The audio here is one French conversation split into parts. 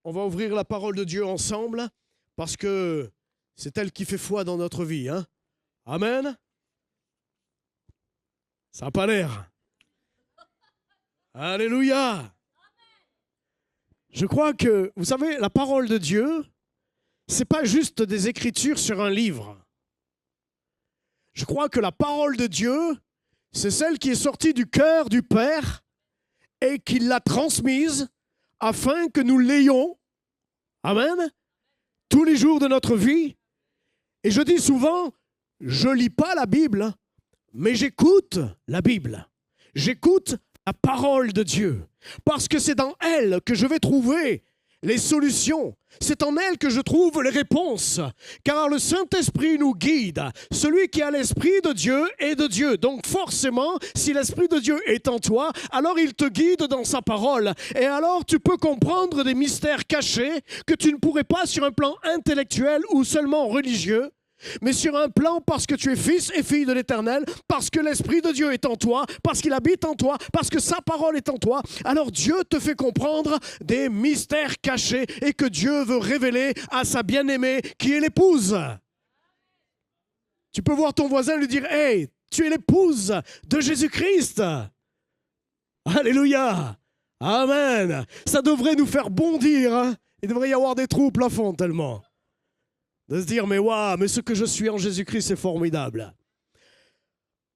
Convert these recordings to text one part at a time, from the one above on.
On va ouvrir la parole de Dieu ensemble parce que c'est elle qui fait foi dans notre vie. Hein? Amen. Ça n'a pas l'air. Alléluia. Je crois que, vous savez, la parole de Dieu, ce n'est pas juste des écritures sur un livre. Je crois que la parole de Dieu, c'est celle qui est sortie du cœur du Père et qui l'a transmise afin que nous l'ayons, amen, tous les jours de notre vie. Et je dis souvent, je ne lis pas la Bible, mais j'écoute la Bible. J'écoute la parole de Dieu, parce que c'est dans elle que je vais trouver les solutions. C'est en elle que je trouve les réponses, car le Saint-Esprit nous guide. Celui qui a l'Esprit de Dieu est de Dieu. Donc forcément, si l'Esprit de Dieu est en toi, alors il te guide dans sa parole. Et alors tu peux comprendre des mystères cachés que tu ne pourrais pas sur un plan intellectuel ou seulement religieux, mais sur un plan parce que tu es fils et fille de l'Éternel, parce que l'Esprit de Dieu est en toi, parce qu'il habite en toi, parce que sa parole est en toi. Alors Dieu te fait comprendre des mystères cachés et que Dieu veut révéler à sa bien-aimée qui est l'épouse. Tu peux voir ton voisin et lui dire « Hey, tu es l'épouse de Jésus-Christ !» Alléluia. Amen. Ça devrait nous faire bondir. Hein? Il devrait y avoir des trous au plafond tellement. De se dire, mais waouh, mais ce que je suis en Jésus-Christ, c'est formidable.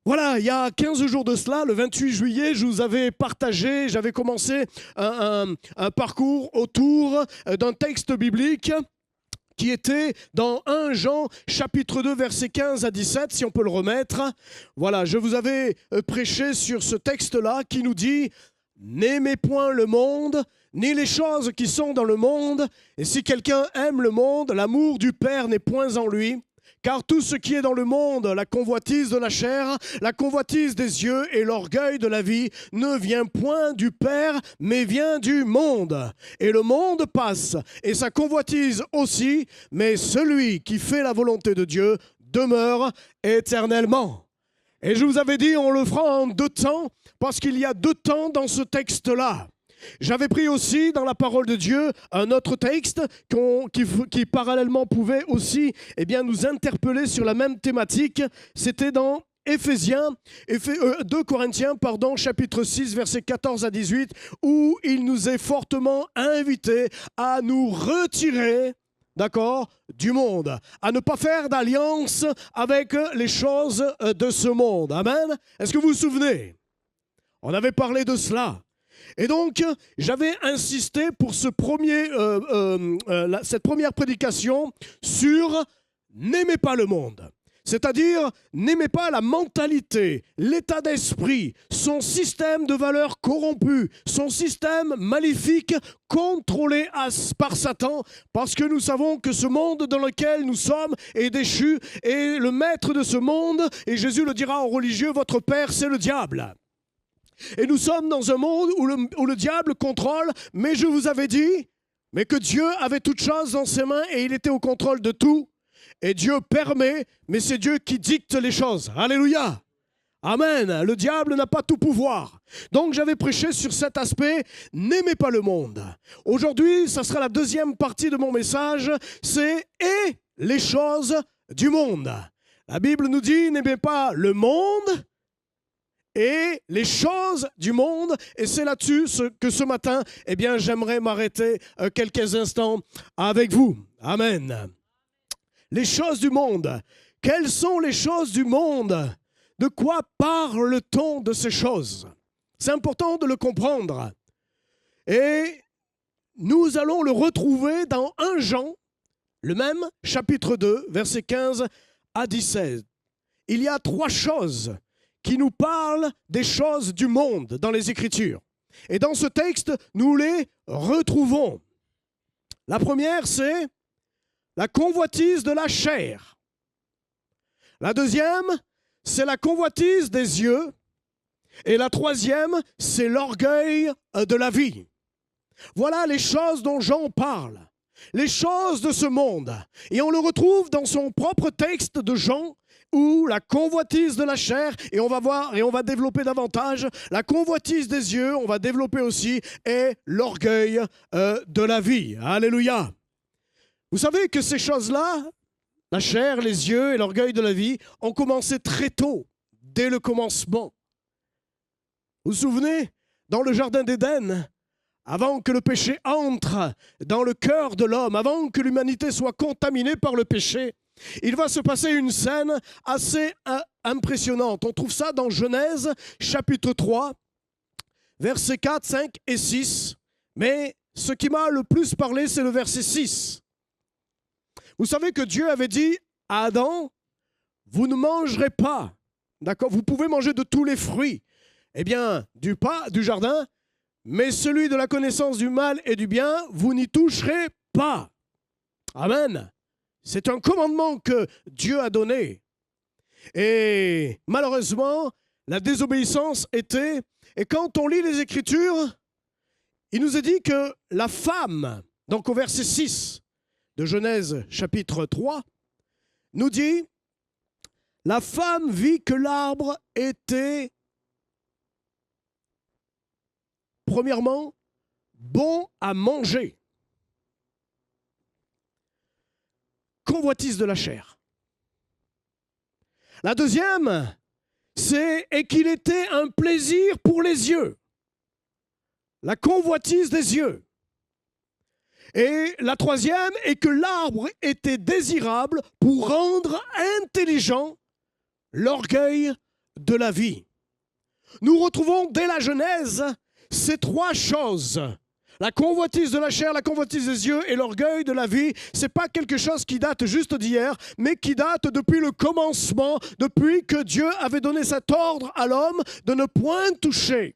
Voilà, il y a 15 jours de cela, le 28 juillet, je vous avais partagé, j'avais commencé un parcours autour d'un texte biblique qui était dans 1 Jean, chapitre 2, versets 15 à 17, si on peut le remettre. Voilà, je vous avais prêché sur ce texte-là qui nous dit « N'aimez point le monde », ni les choses qui sont dans le monde. Et si quelqu'un aime le monde, l'amour du Père n'est point en lui. Car tout ce qui est dans le monde, la convoitise de la chair, la convoitise des yeux et l'orgueil de la vie, ne vient point du Père, mais vient du monde. Et le monde passe, et sa convoitise aussi, mais celui qui fait la volonté de Dieu demeure éternellement. Et je vous avais dit, on le fera en 2 temps, parce qu'il y a 2 temps dans ce texte-là. J'avais pris aussi dans la parole de Dieu un autre texte qui parallèlement pouvait aussi nous interpeller sur la même thématique. C'était dans 2 Corinthiens, chapitre 6, versets 14 à 18, où il nous est fortement invité à nous retirer, d'accord, du monde, à ne pas faire d'alliance avec les choses de ce monde. Amen. Est-ce que vous vous souvenez? On avait parlé de cela. Et donc, j'avais insisté pour cette première prédication sur « N'aimez pas le monde ». C'est-à-dire, n'aimez pas la mentalité, l'état d'esprit, son système de valeurs corrompu, son système maléfique contrôlé par Satan, parce que nous savons que ce monde dans lequel nous sommes est déchu, et le maître de ce monde, et Jésus le dira aux religieux, votre père c'est le diable. Et nous sommes dans un monde où le diable contrôle, mais je vous avais dit, mais que Dieu avait toutes choses dans ses mains et il était au contrôle de tout. Et Dieu permet, mais c'est Dieu qui dicte les choses. Alléluia. Amen. Le diable n'a pas tout pouvoir. Donc j'avais prêché sur cet aspect, n'aimez pas le monde. Aujourd'hui, ça sera la 2e partie de mon message, c'est « et les choses du monde ». La Bible nous dit, n'aimez pas le monde et les choses du monde, et c'est là-dessus que ce matin, j'aimerais m'arrêter quelques instants avec vous. Amen. Les choses du monde. Quelles sont les choses du monde? De quoi parle-t-on de ces choses? C'est important de le comprendre. Et nous allons le retrouver dans 1 Jean, le même chapitre 2, versets 15 à 17. Il y a 3 choses qui nous parle des choses du monde dans les Écritures. Et dans ce texte, nous les retrouvons. La première, c'est la convoitise de la chair. La deuxième, c'est la convoitise des yeux. Et la troisième, c'est l'orgueil de la vie. Voilà les choses dont Jean parle. Les choses de ce monde. Et on le retrouve dans son propre texte de Jean, ou la convoitise de la chair, et on va voir et on va développer davantage, la convoitise des yeux, on va développer aussi, et l'orgueil de la vie. Alléluia. Vous savez que ces choses-là, la chair, les yeux et l'orgueil de la vie, ont commencé très tôt, dès le commencement. Vous vous souvenez, dans le jardin d'Éden, avant que le péché entre dans le cœur de l'homme, avant que l'humanité soit contaminée par le péché, il va se passer une scène assez impressionnante. On trouve ça dans Genèse, chapitre 3, versets 4, 5 et 6. Mais ce qui m'a le plus parlé, c'est le verset 6. Vous savez que Dieu avait dit à Adam, « Vous ne mangerez pas, d'accord? Vous pouvez manger de tous les fruits, eh bien, du jardin, mais celui de la connaissance du mal et du bien, vous n'y toucherez pas. » Amen. C'est un commandement que Dieu a donné. Et malheureusement, la désobéissance était, et quand on lit les Écritures, il nous est dit que la femme, donc au verset 6 de Genèse chapitre 3, nous dit, la femme vit que l'arbre était, premièrement, bon à manger. Convoitise de la chair. La deuxième, c'est et qu'il était un plaisir pour les yeux. La convoitise des yeux. Et la troisième est que l'arbre était désirable pour rendre intelligent l'orgueil de la vie. Nous retrouvons dès la Genèse ces trois choses. La convoitise de la chair, la convoitise des yeux et l'orgueil de la vie, ce n'est pas quelque chose qui date juste d'hier, mais qui date depuis le commencement, depuis que Dieu avait donné cet ordre à l'homme de ne point toucher.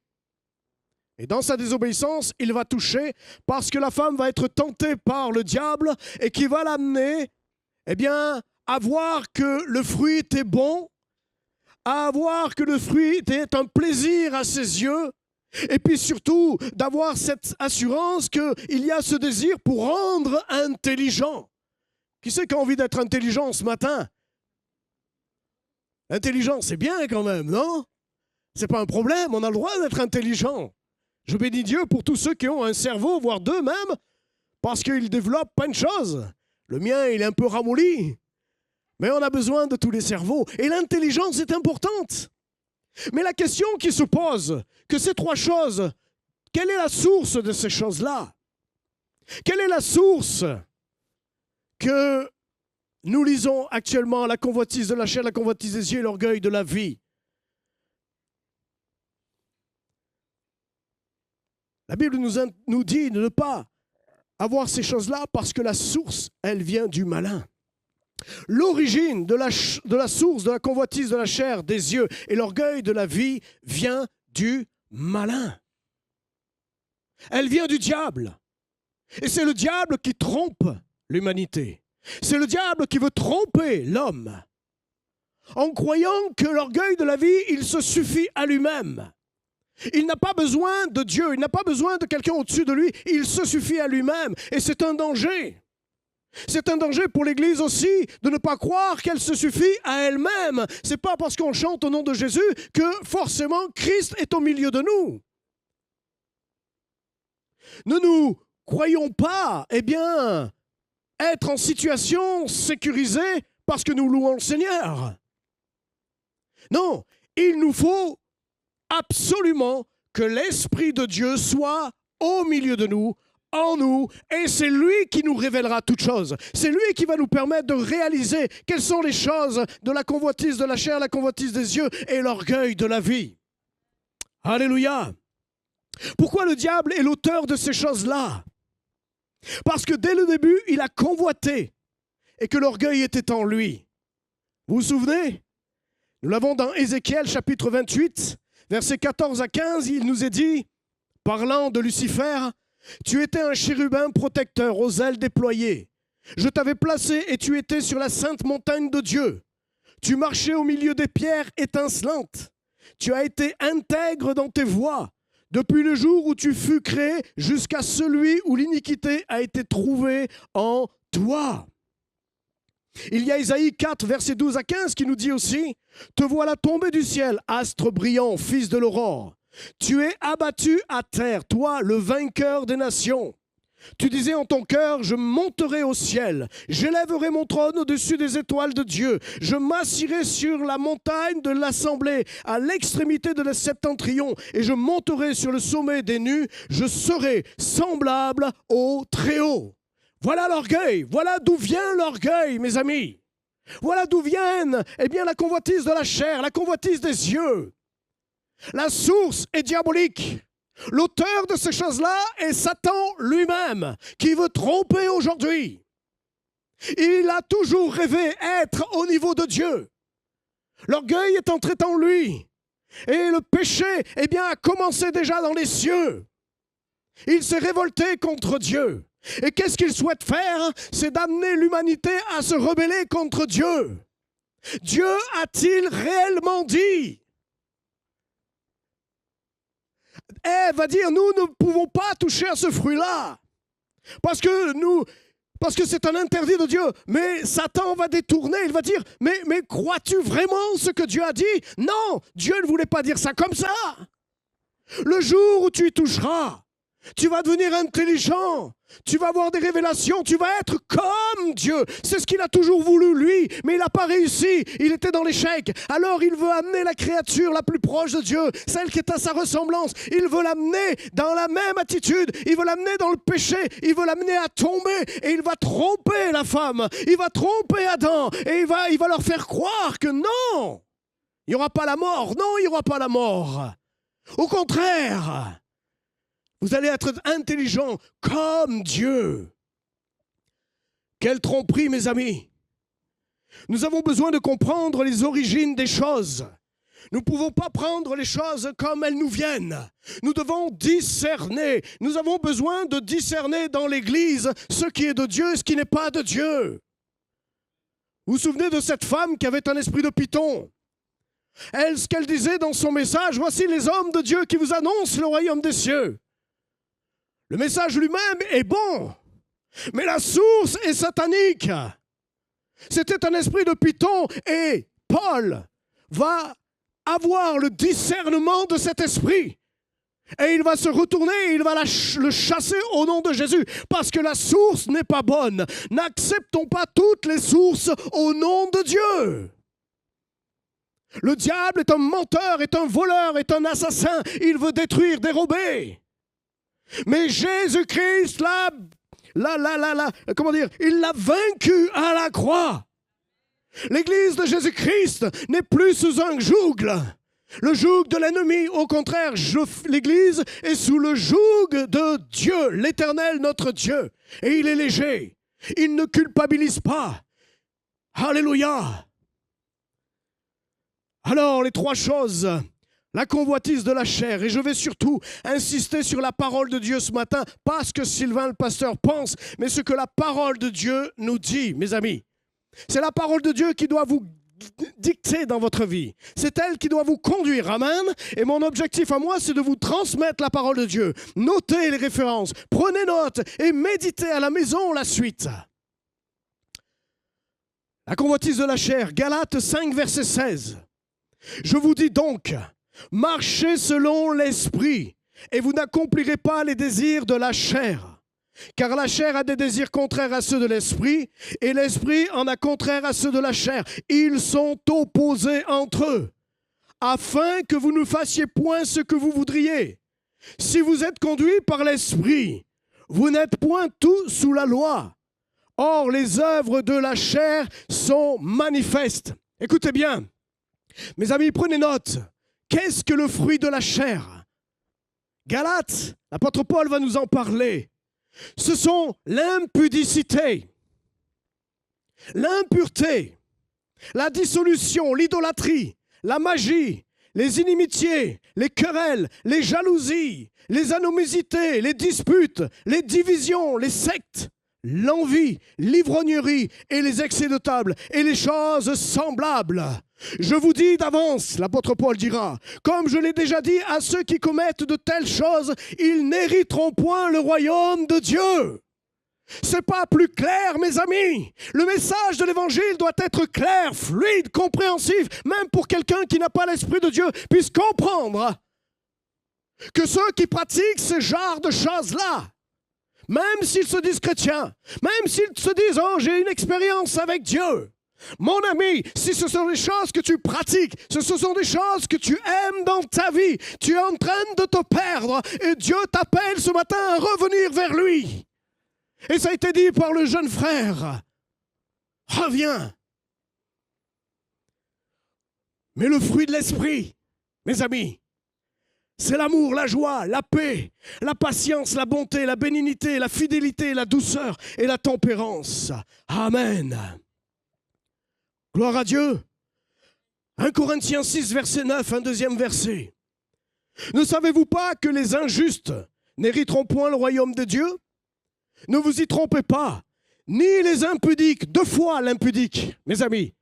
Et dans sa désobéissance, il va toucher parce que la femme va être tentée par le diable et qui va l'amener, eh bien, à voir que le fruit était bon, à voir que le fruit était un plaisir à ses yeux, et puis surtout d'avoir cette assurance qu'il y a ce désir pour rendre intelligent. Qui c'est qui a envie d'être intelligent ce matin? Intelligent, c'est bien quand même, non? C'est pas un problème, on a le droit d'être intelligent. Je bénis Dieu pour tous ceux qui ont un cerveau, voire deux même, parce qu'ils développent plein de choses. Le mien, il est un peu ramolli. Mais on a besoin de tous les cerveaux. Et l'intelligence est importante. Mais la question qui se pose, que ces trois choses, quelle est la source de ces choses-là? Quelle est la source que nous lisons actuellement, la convoitise de la chair, la convoitise des yeux et l'orgueil de la vie? La Bible nous dit de ne pas avoir ces choses-là parce que la source, elle vient du malin. L'origine de la source de la convoitise de la chair, des yeux et l'orgueil de la vie vient du malin. Elle vient du diable. Et c'est le diable qui trompe l'humanité. C'est le diable qui veut tromper l'homme en croyant que l'orgueil de la vie, il se suffit à lui-même. Il n'a pas besoin de Dieu, il n'a pas besoin de quelqu'un au-dessus de lui, il se suffit à lui-même. Et c'est un danger. C'est un danger pour l'Église aussi de ne pas croire qu'elle se suffit à elle-même. Ce n'est pas parce qu'on chante au nom de Jésus que forcément Christ est au milieu de nous. Ne nous croyons pas, eh bien, être en situation sécurisée parce que nous louons le Seigneur. Non, il nous faut absolument que l'Esprit de Dieu soit au milieu de nous, en nous, et c'est lui qui nous révélera toutes choses. C'est lui qui va nous permettre de réaliser quelles sont les choses de la convoitise de la chair, la convoitise des yeux et l'orgueil de la vie. Alléluia. Pourquoi le diable est l'auteur de ces choses-là? Parce que dès le début, il a convoité et que l'orgueil était en lui. Vous vous souvenez? Nous l'avons dans Ézéchiel chapitre 28, versets 14 à 15, il nous est dit, parlant de Lucifer, « Tu étais un chérubin protecteur aux ailes déployées. Je t'avais placé et tu étais sur la sainte montagne de Dieu. Tu marchais au milieu des pierres étincelantes. Tu as été intègre dans tes voies, depuis le jour où tu fus créé jusqu'à celui où l'iniquité a été trouvée en toi. » Il y a Isaïe 4, versets 12 à 15 qui nous dit aussi « Te voilà tombé du ciel, astre brillant, fils de l'aurore. Tu es abattu à terre, toi, le vainqueur des nations. Tu disais en ton cœur, je monterai au ciel, j'élèverai mon trône au-dessus des étoiles de Dieu, je m'assirai sur la montagne de l'assemblée, à l'extrémité de la septentrion, et je monterai sur le sommet des nues, je serai semblable au Très-Haut. » Voilà l'orgueil, voilà d'où vient l'orgueil, mes amis. Voilà d'où viennent, la convoitise de la chair, la convoitise des yeux. La source est diabolique. L'auteur de ces choses-là est Satan lui-même, qui veut tromper aujourd'hui. Il a toujours rêvé être au niveau de Dieu. L'orgueil est entré en lui. Et le péché, a commencé déjà dans les cieux. Il s'est révolté contre Dieu. Et qu'est-ce qu'il souhaite faire? C'est d'amener l'humanité à se rebeller contre Dieu. Dieu a-t-il réellement dit? Ève va dire, nous ne pouvons pas toucher à ce fruit-là. Parce que c'est un interdit de Dieu. Mais Satan va détourner, il va dire, mais crois-tu vraiment ce que Dieu a dit? Non, Dieu ne voulait pas dire ça comme ça. Le jour où tu y toucheras, tu vas devenir intelligent, tu vas avoir des révélations, tu vas être comme Dieu. C'est ce qu'il a toujours voulu, lui, mais il n'a pas réussi, il était dans l'échec. Alors il veut amener la créature la plus proche de Dieu, celle qui est à sa ressemblance. Il veut l'amener dans la même attitude, il veut l'amener dans le péché, il veut l'amener à tomber, et il va tromper la femme, il va tromper Adam, et il va leur faire croire que non, il n'y aura pas la mort, non, il n'y aura pas la mort. Au contraire, vous allez être intelligent comme Dieu. Quelle tromperie, mes amis. Nous avons besoin de comprendre les origines des choses. Nous ne pouvons pas prendre les choses comme elles nous viennent. Nous devons discerner. Nous avons besoin de discerner dans l'Église ce qui est de Dieu et ce qui n'est pas de Dieu. Vous vous souvenez de cette femme qui avait un esprit de python? Elle, ce qu'elle disait dans son message, « Voici les hommes de Dieu qui vous annoncent le royaume des cieux. » Le message lui-même est bon, mais la source est satanique. C'était un esprit de python et Paul va avoir le discernement de cet esprit. Et il va se retourner et il va le chasser au nom de Jésus parce que la source n'est pas bonne. N'acceptons pas toutes les sources au nom de Dieu. Le diable est un menteur, est un voleur, est un assassin. Il veut détruire, dérober. Mais Jésus-Christ, il l'a vaincu à la croix. L'Église de Jésus-Christ n'est plus sous un joug, le joug de l'ennemi. Au contraire, l'Église est sous le joug de Dieu, l'Éternel, notre Dieu. Et il est léger. Il ne culpabilise pas. Alléluia. Alors, les trois choses. La convoitise de la chair, et je vais surtout insister sur la parole de Dieu ce matin, pas ce que Sylvain le pasteur pense, mais ce que la parole de Dieu nous dit, mes amis. C'est la parole de Dieu qui doit vous dicter dans votre vie. C'est elle qui doit vous conduire, amen. Et mon objectif à moi, c'est de vous transmettre la parole de Dieu. Notez les références, prenez note et méditez à la maison la suite. La convoitise de la chair, Galates 5, verset 16. Je vous dis donc, marchez selon l'esprit, et vous n'accomplirez pas les désirs de la chair. Car la chair a des désirs contraires à ceux de l'esprit, et l'esprit en a contraire à ceux de la chair. Ils sont opposés entre eux, afin que vous ne fassiez point ce que vous voudriez. Si vous êtes conduits par l'esprit, vous n'êtes point tous sous la loi. Or, les œuvres de la chair sont manifestes. Écoutez bien, mes amis, prenez note. Qu'est-ce que le fruit de la chair? Galates, l'apôtre Paul va nous en parler. Ce sont l'impudicité, l'impureté, la dissolution, l'idolâtrie, la magie, les inimitiés, les querelles, les jalousies, les animosités, les disputes, les divisions, les sectes, l'envie, l'ivrognerie et les excès de table et les choses semblables. Je vous dis d'avance, l'apôtre Paul dira, comme je l'ai déjà dit à ceux qui commettent de telles choses, ils n'hériteront point le royaume de Dieu. C'est pas plus clair, mes amis. Le message de l'évangile doit être clair, fluide, compréhensif, même pour quelqu'un qui n'a pas l'Esprit de Dieu puisse comprendre que ceux qui pratiquent ce genre de choses-là, même s'ils se disent chrétiens, même s'ils se disent « Oh, j'ai une expérience avec Dieu », mon ami, si ce sont des choses que tu pratiques, si ce sont des choses que tu aimes dans ta vie, tu es en train de te perdre et Dieu t'appelle ce matin à revenir vers lui. Et ça a été dit par le jeune frère. Reviens. Mais le fruit de l'esprit, mes amis, c'est l'amour, la joie, la paix, la patience, la bonté, la bénignité, la fidélité, la douceur et la tempérance. Amen. Gloire à Dieu. 1 Corinthiens 6, verset 9, un deuxième verset. Ne savez-vous pas que les injustes n'hériteront point le royaume de Dieu? Ne vous y trompez pas, ni les impudiques, deux fois l'impudique, mes amis,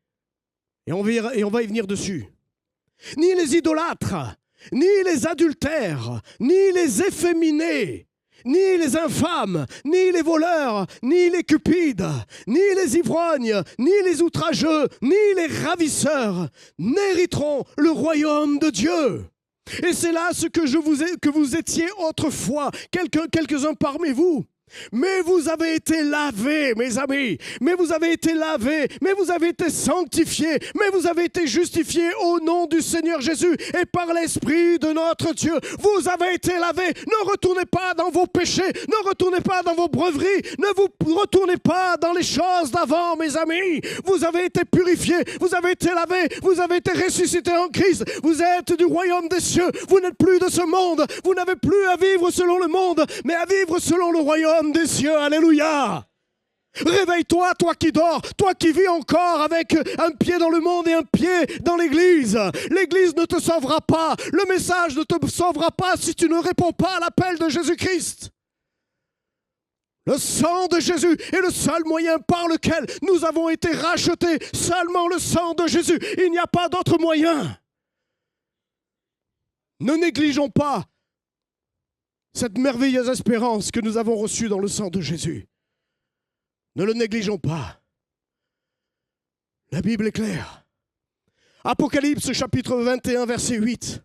et on va y venir dessus, ni les idolâtres, ni les adultères, ni les efféminés, ni les infâmes, ni les voleurs, ni les cupides, ni les ivrognes, ni les outrageux, ni les ravisseurs n'hériteront le royaume de Dieu. Et c'est là ce que vous étiez autrefois, quelques-uns parmi vous. Mais vous avez été lavés, mes amis, mais vous avez été lavés, mais vous avez été sanctifiés, mais vous avez été justifiés au nom du Seigneur Jésus et par l'Esprit de notre Dieu. Vous avez été lavés. Ne retournez pas dans vos péchés, ne retournez pas dans vos breuveries, ne vous retournez pas dans les choses d'avant, mes amis. Vous avez été purifiés, vous avez été lavés, vous avez été ressuscités en Christ. Vous êtes du royaume des cieux, vous n'êtes plus de ce monde, vous n'avez plus à vivre selon le monde, mais à vivre selon le royaume des cieux, alléluia. Réveille-toi, toi qui dors, toi qui vis encore avec un pied dans le monde et un pied dans l'église. L'église ne te sauvera pas, le message ne te sauvera pas si tu ne réponds pas à l'appel de Jésus-Christ. Le sang de Jésus est le seul moyen par lequel nous avons été rachetés, seulement le sang de Jésus, il n'y a pas d'autre moyen. Ne négligeons pas cette merveilleuse espérance que nous avons reçue dans le sang de Jésus. Ne le négligeons pas. La Bible est claire. Apocalypse chapitre 21, verset 8.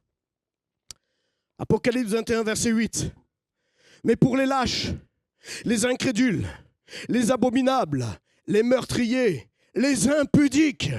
Apocalypse 21, verset 8. Mais pour les lâches, les incrédules, les abominables, les meurtriers, les impudiques,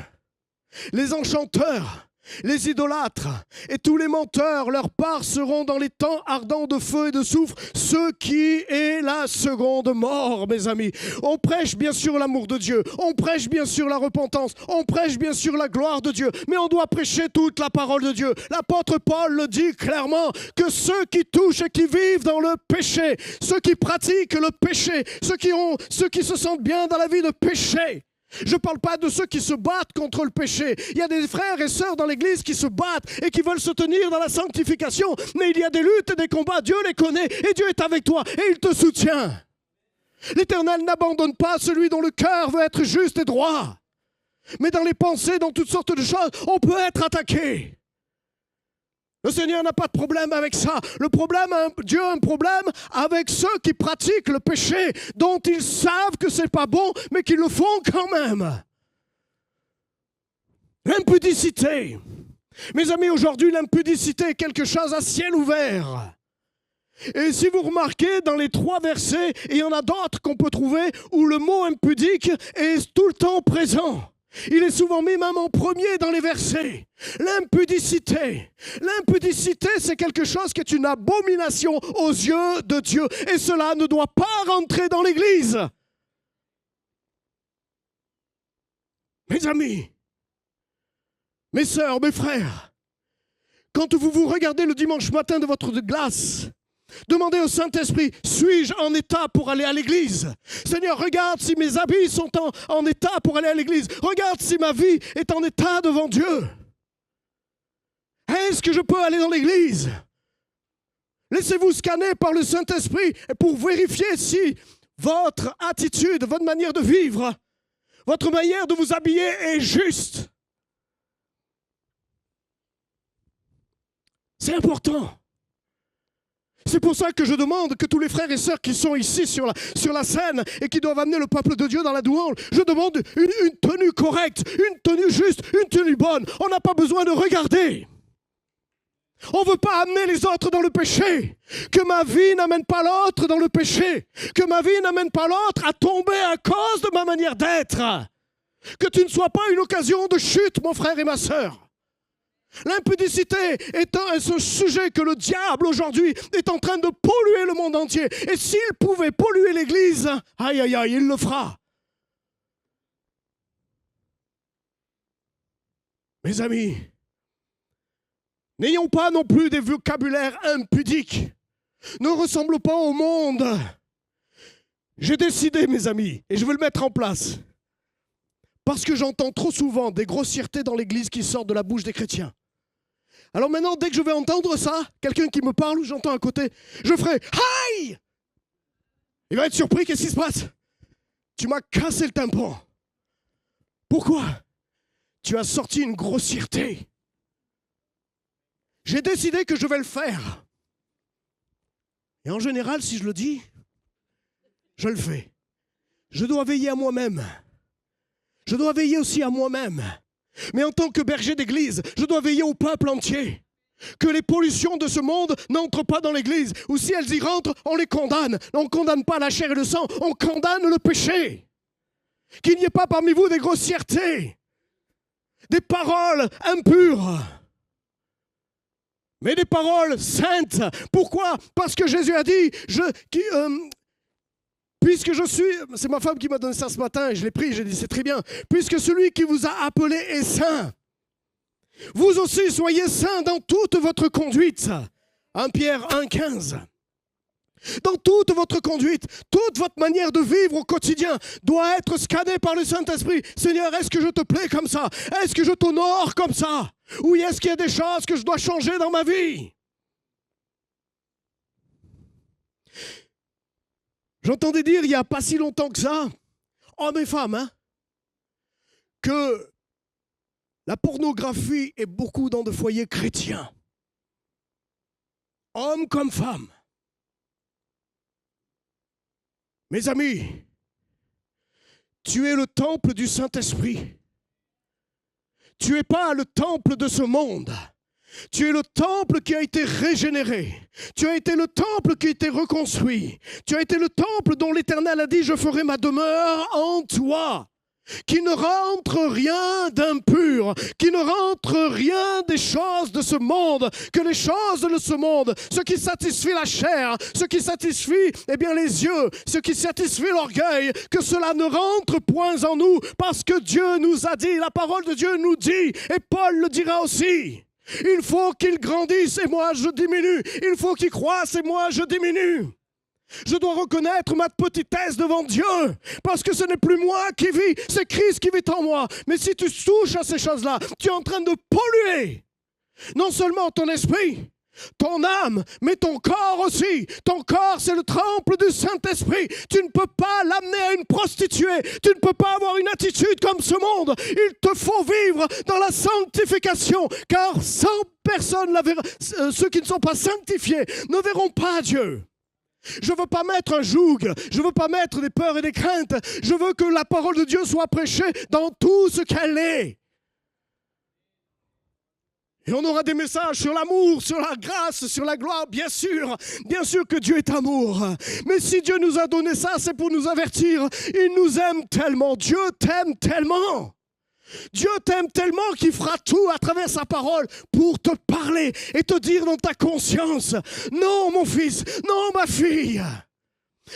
les enchanteurs, les idolâtres et tous les menteurs, leur part seront dans les temps ardents de feu et de soufre, ce qui est la seconde mort, mes amis. On prêche bien sûr l'amour de Dieu, on prêche bien sûr la repentance, on prêche bien sûr la gloire de Dieu, mais on doit prêcher toute la parole de Dieu. L'apôtre Paul le dit clairement, que ceux qui touchent et qui vivent dans le péché, ceux qui pratiquent le péché, ceux qui se sentent bien dans la vie de péché, je ne parle pas de ceux qui se battent contre le péché. Il y a des frères et sœurs dans l'église qui se battent et qui veulent se tenir dans la sanctification. Mais il y a des luttes et des combats. Dieu les connaît et Dieu est avec toi et il te soutient. L'Éternel n'abandonne pas celui dont le cœur veut être juste et droit. Mais dans les pensées, dans toutes sortes de choses, on peut être attaqué. Le Seigneur n'a pas de problème avec ça. Dieu a un problème avec ceux qui pratiquent le péché, dont ils savent que ce n'est pas bon, mais qui le font quand même. L'impudicité. Mes amis, aujourd'hui, l'impudicité est quelque chose à ciel ouvert. Et si vous remarquez, dans les 3 versets, et il y en a d'autres qu'on peut trouver, où le mot impudique est tout le temps présent. Il est souvent mis même en premier dans les versets. L'impudicité. L'impudicité, c'est quelque chose qui est une abomination aux yeux de Dieu. Et cela ne doit pas rentrer dans l'Église. Mes amis, mes sœurs, mes frères, quand vous regardez le dimanche matin de votre glace, demandez au Saint-Esprit, suis-je en état pour aller à l'église? Seigneur, regarde si mes habits sont en état pour aller à l'église. Regarde si ma vie est en état devant Dieu. Est-ce que je peux aller dans l'église? Laissez-vous scanner par le Saint-Esprit pour vérifier si votre attitude, votre manière de vivre, votre manière de vous habiller est juste. C'est important. C'est pour ça que je demande que tous les frères et sœurs qui sont ici sur la scène et qui doivent amener le peuple de Dieu dans la louange, je demande une tenue correcte, une tenue juste, une tenue bonne. On n'a pas besoin de regarder. On ne veut pas amener les autres dans le péché. Que ma vie n'amène pas l'autre dans le péché. Que ma vie n'amène pas l'autre à tomber à cause de ma manière d'être. Que tu ne sois pas une occasion de chute, mon frère et ma sœur. L'impudicité est ce sujet que le diable aujourd'hui est en train de polluer le monde entier. Et s'il pouvait polluer l'Église, aïe aïe aïe, il le fera. Mes amis, n'ayons pas non plus des vocabulaires impudiques. Ne ressemblons pas au monde. J'ai décidé, mes amis, et je vais le mettre en place, parce que j'entends trop souvent des grossièretés dans l'Église qui sortent de la bouche des chrétiens. Alors maintenant, dès que je vais entendre ça, quelqu'un qui me parle ou j'entends à côté, je ferai « Aïe !» Il va être surpris, qu'est-ce qui se passe? Tu m'as cassé le tympan. Pourquoi? Tu as sorti une grossièreté. J'ai décidé que je vais le faire. Et en général, si je le dis, je le fais. Je dois veiller à moi-même. Je dois veiller aussi à moi-même. Mais en tant que berger d'église, je dois veiller au peuple entier. Que les pollutions de ce monde n'entrent pas dans l'église. Ou si elles y rentrent, on les condamne. On ne condamne pas la chair et le sang, on condamne le péché. Qu'il n'y ait pas parmi vous des grossièretés, des paroles impures, mais des paroles saintes. Pourquoi? Parce que Jésus a dit, puisque je suis, c'est ma femme qui m'a donné ça ce matin, et je l'ai pris, j'ai dit c'est très bien, puisque celui qui vous a appelé est saint, vous aussi soyez saints dans toute votre conduite. 1 Pierre 1,15. Dans toute votre conduite, toute votre manière de vivre au quotidien doit être scannée par le Saint-Esprit. Seigneur, est-ce que je te plais comme ça? Est-ce que je t'honore comme ça? Ou est-ce qu'il y a des choses que je dois changer dans ma vie? J'entendais dire il n'y a pas si longtemps que ça, hommes et femmes, que la pornographie est beaucoup dans des foyers chrétiens. Hommes comme femmes. Mes amis, tu es le temple du Saint-Esprit. Tu n'es pas le temple de ce monde. Tu es le temple qui a été régénéré. Tu as été le temple qui a été reconstruit. Tu as été le temple dont l'Éternel a dit « Je ferai ma demeure en toi ». Qui ne rentre rien d'impur, qui ne rentre rien des choses de ce monde, que les choses de ce monde, ce qui satisfait la chair, ce qui satisfait les yeux, ce qui satisfait l'orgueil, que cela ne rentre point en nous, parce que Dieu nous a dit, la parole de Dieu nous dit, et Paul le dira aussi. Il faut qu'il grandisse et moi je diminue. Il faut qu'il croisse et moi je diminue. Je dois reconnaître ma petitesse devant Dieu, parce que ce n'est plus moi qui vis, c'est Christ qui vit en moi. Mais si tu touches à ces choses-là, tu es en train de polluer non seulement ton esprit, ton âme, mais ton corps aussi. Ton corps, c'est le temple du Saint-Esprit. Tu ne peux pas l'amener à une prostituée. Tu ne peux pas avoir une attitude comme ce monde. Il te faut vivre dans la sanctification, car sans personne, ceux qui ne sont pas sanctifiés ne verront pas Dieu. Je ne veux pas mettre un joug, je ne veux pas mettre des peurs et des craintes. Je veux que la parole de Dieu soit prêchée dans tout ce qu'elle est. Et on aura des messages sur l'amour, sur la grâce, sur la gloire, bien sûr que Dieu est amour. Mais si Dieu nous a donné ça, c'est pour nous avertir. Il nous aime tellement, Dieu t'aime tellement. Dieu t'aime tellement qu'il fera tout à travers sa parole pour te parler et te dire dans ta conscience, non mon fils, non ma fille.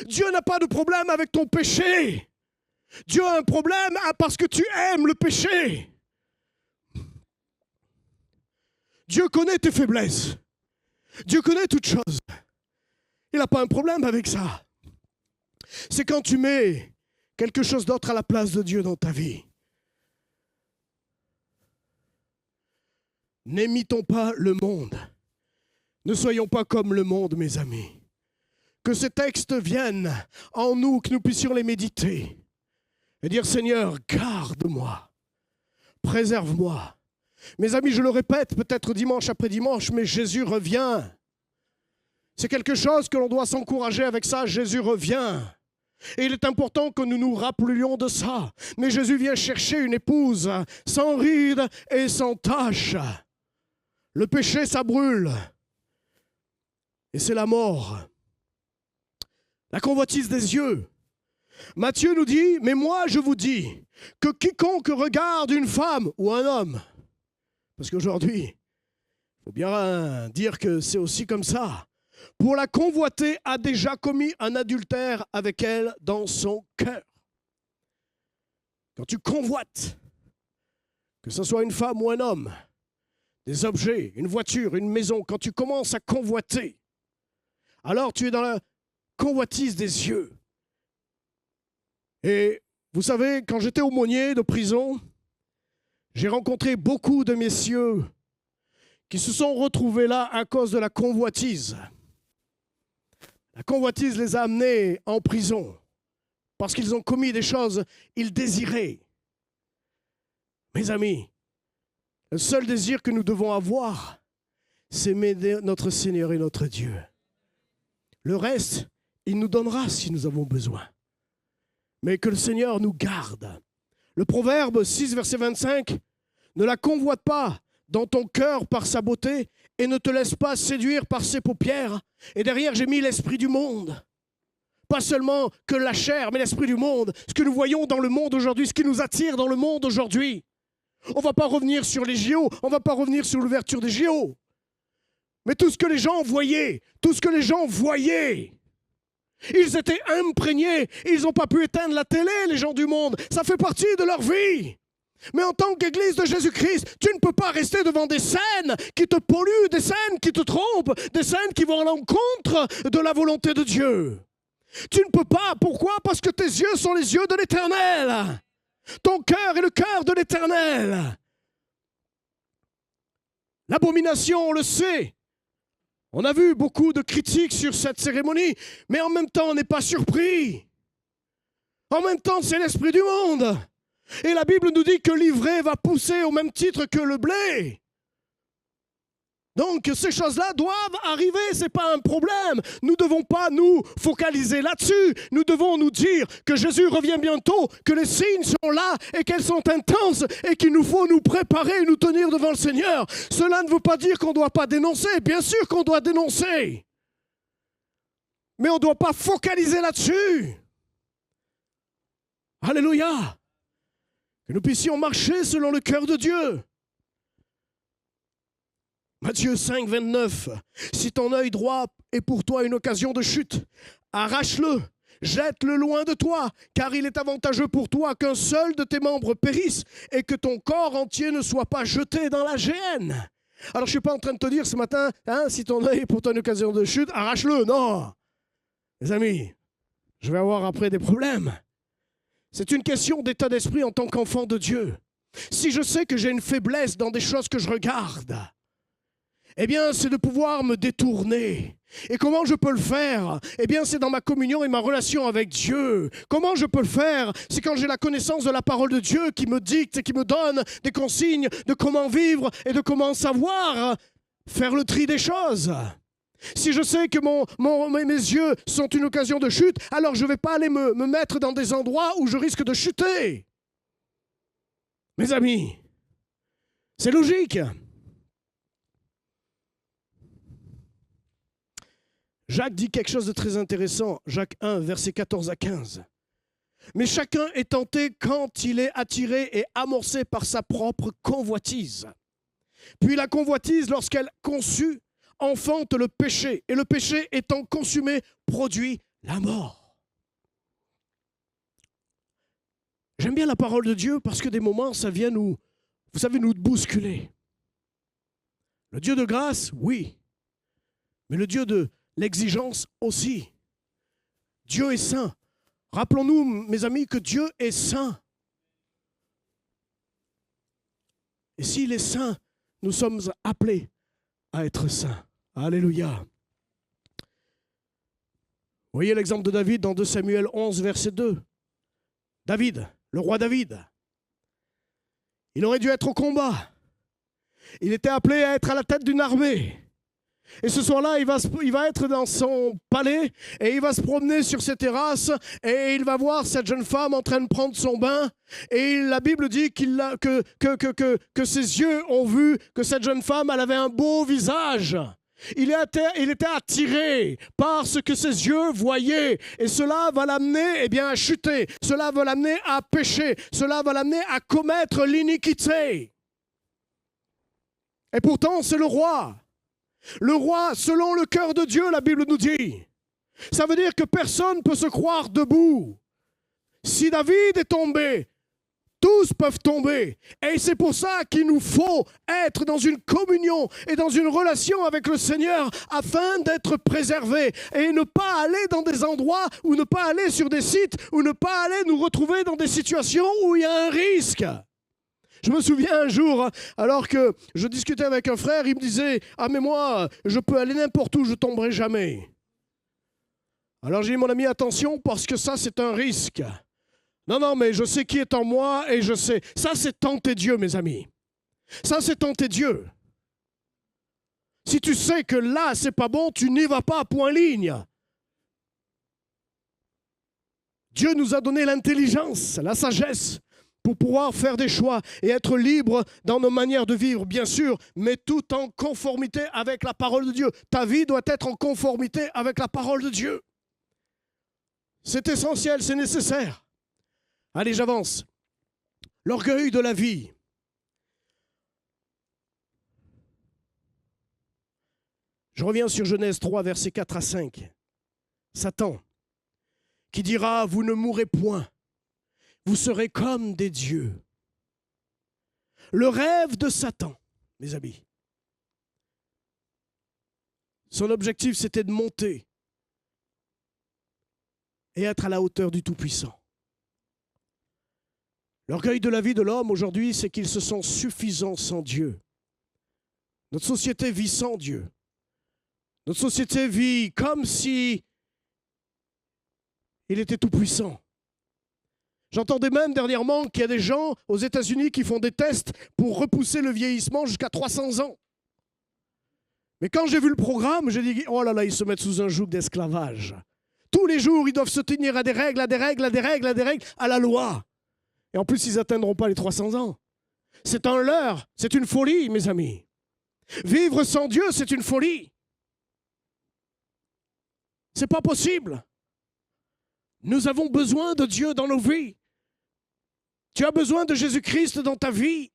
Dieu n'a pas de problème avec ton péché. Dieu a un problème parce que tu aimes le péché. Dieu connaît tes faiblesses. Dieu connaît toutes choses. Il n'a pas un problème avec ça. C'est quand tu mets quelque chose d'autre à la place de Dieu dans ta vie. N'imitons pas le monde. Ne soyons pas comme le monde, mes amis. Que ces textes viennent en nous, que nous puissions les méditer. Et dire, Seigneur, garde-moi, préserve-moi. Mes amis, je le répète peut-être dimanche après dimanche, mais Jésus revient. C'est quelque chose que l'on doit s'encourager avec ça. Jésus revient. Et il est important que nous nous rappelions de ça. Mais Jésus vient chercher une épouse sans ride et sans tache. Le péché, ça brûle. Et c'est la mort. La convoitise des yeux. Matthieu nous dit, mais moi je vous dis que quiconque regarde une femme ou un homme, parce qu'aujourd'hui, il faut bien dire que c'est aussi comme ça, pour la convoiter a déjà commis un adultère avec elle dans son cœur. Quand tu convoites, que ce soit une femme ou un homme, des objets, une voiture, une maison, quand tu commences à convoiter, alors tu es dans la convoitise des yeux. Et vous savez, quand j'étais aumônier de prison, j'ai rencontré beaucoup de messieurs qui se sont retrouvés là à cause de la convoitise. La convoitise les a amenés en prison parce qu'ils ont commis des choses qu'ils désiraient. Mes amis, le seul désir que nous devons avoir, c'est aimer notre Seigneur et notre Dieu. Le reste, il nous donnera si nous avons besoin. Mais que le Seigneur nous garde. Le Proverbe 6, verset 25, ne la convoite pas dans ton cœur par sa beauté et ne te laisse pas séduire par ses paupières. Et derrière, j'ai mis l'esprit du monde. Pas seulement que la chair, mais l'esprit du monde. Ce que nous voyons dans le monde aujourd'hui, ce qui nous attire dans le monde aujourd'hui. On ne va pas revenir sur les JO, on ne va pas revenir sur l'ouverture des JO. Mais tout ce que les gens voyaient, ils étaient imprégnés, ils n'ont pas pu éteindre la télé, les gens du monde. Ça fait partie de leur vie. Mais en tant qu'Église de Jésus-Christ, tu ne peux pas rester devant des scènes qui te polluent, des scènes qui te trompent, des scènes qui vont à l'encontre de la volonté de Dieu. Tu ne peux pas. Pourquoi? Parce que tes yeux sont les yeux de l'Éternel. Ton cœur est le cœur de l'Éternel. L'abomination, on le sait. On a vu beaucoup de critiques sur cette cérémonie, mais en même temps, on n'est pas surpris. En même temps, c'est l'esprit du monde. Et la Bible nous dit que l'ivraie va pousser au même titre que le blé. Donc, ces choses-là doivent arriver, ce n'est pas un problème. Nous ne devons pas nous focaliser là-dessus. Nous devons nous dire que Jésus revient bientôt, que les signes sont là et qu'elles sont intenses et qu'il nous faut nous préparer et nous tenir devant le Seigneur. Cela ne veut pas dire qu'on ne doit pas dénoncer. Bien sûr qu'on doit dénoncer. Mais on ne doit pas focaliser là-dessus. Alléluia. Que nous puissions marcher selon le cœur de Dieu. Matthieu 5, 29. Si ton œil droit est pour toi une occasion de chute, arrache-le, jette-le loin de toi, car il est avantageux pour toi qu'un seul de tes membres périsse et que ton corps entier ne soit pas jeté dans la géhenne. Alors je ne suis pas en train de te dire ce matin, si ton œil est pour toi une occasion de chute, arrache-le. Non. Les amis, je vais avoir après des problèmes. C'est une question d'état d'esprit en tant qu'enfant de Dieu. Si je sais que j'ai une faiblesse dans des choses que je regarde, eh bien, c'est de pouvoir me détourner. Et comment je peux le faire? Eh bien, c'est dans ma communion et ma relation avec Dieu. Comment je peux le faire? C'est quand j'ai la connaissance de la parole de Dieu qui me dicte et qui me donne des consignes de comment vivre et de comment savoir faire le tri des choses. Si je sais que mes yeux sont une occasion de chute, alors je ne vais pas aller me mettre dans des endroits où je risque de chuter. Mes amis, c'est logique. Jacques dit quelque chose de très intéressant. Jacques 1, versets 14 à 15. Mais chacun est tenté quand il est attiré et amorcé par sa propre convoitise. Puis la convoitise, lorsqu'elle conçue, enfante le péché. Et le péché étant consumé, produit la mort. J'aime bien la parole de Dieu parce que des moments, ça vient nous bousculer. Le Dieu de grâce, oui. Mais le Dieu de l'exigence aussi. Dieu est saint. Rappelons-nous, mes amis, que Dieu est saint. Et s'il est saint, nous sommes appelés à être saints. Alléluia. Voyez l'exemple de David dans 2 Samuel 11, verset 2. David, le roi David. Il aurait dû être au combat. Il était appelé à être à la tête d'une armée. Et ce soir-là, il va être dans son palais et il va se promener sur ses terrasses et il va voir cette jeune femme en train de prendre son bain. Et la Bible dit que ses yeux ont vu que cette jeune femme, elle avait un beau visage. Il était attiré par ce que ses yeux voyaient. Et cela va l'amener à chuter. Cela va l'amener à pécher. Cela va l'amener à commettre l'iniquité. Et pourtant, c'est le roi. Le roi, selon le cœur de Dieu, la Bible nous dit. Ça veut dire que personne ne peut se croire debout. Si David est tombé, tous peuvent tomber. Et c'est pour ça qu'il nous faut être dans une communion et dans une relation avec le Seigneur afin d'être préservés et ne pas aller dans des endroits ou ne pas aller sur des sites ou ne pas aller nous retrouver dans des situations où il y a un risque. Je me souviens un jour, alors que je discutais avec un frère, il me disait « Ah mais moi, je peux aller n'importe où, je ne tomberai jamais. » Alors j'ai dit « Mon ami, attention, parce que ça c'est un risque. » Non, mais je sais qui est en moi et je sais. Ça c'est tenter Dieu, mes amis. Ça c'est tenter Dieu. Si tu sais que là c'est pas bon, tu n'y vas pas à point ligne. Dieu nous a donné l'intelligence, la sagesse, pour pouvoir faire des choix et être libre dans nos manières de vivre, bien sûr, mais tout en conformité avec la parole de Dieu. Ta vie doit être en conformité avec la parole de Dieu. C'est essentiel, c'est nécessaire. Allez, j'avance. L'orgueil de la vie. Je reviens sur Genèse 3, versets 4 à 5. Satan, qui dira, vous ne mourrez point. Vous serez comme des dieux. Le rêve de Satan, mes amis. Son objectif, c'était de monter et être à la hauteur du Tout-Puissant. L'orgueil de la vie de l'homme aujourd'hui, c'est qu'il se sent suffisant sans Dieu. Notre société vit sans Dieu. Notre société vit comme si il était tout-puissant. J'entendais même dernièrement qu'il y a des gens aux États-Unis qui font des tests pour repousser le vieillissement jusqu'à 300 ans. Mais quand j'ai vu le programme, j'ai dit, oh là là, ils se mettent sous un joug d'esclavage. Tous les jours, ils doivent se tenir à des règles, à la loi. Et en plus, ils n'atteindront pas les 300 ans. C'est un leurre, c'est une folie, mes amis. Vivre sans Dieu, c'est une folie. C'est pas possible. Nous avons besoin de Dieu dans nos vies. Tu as besoin de Jésus-Christ dans ta vie.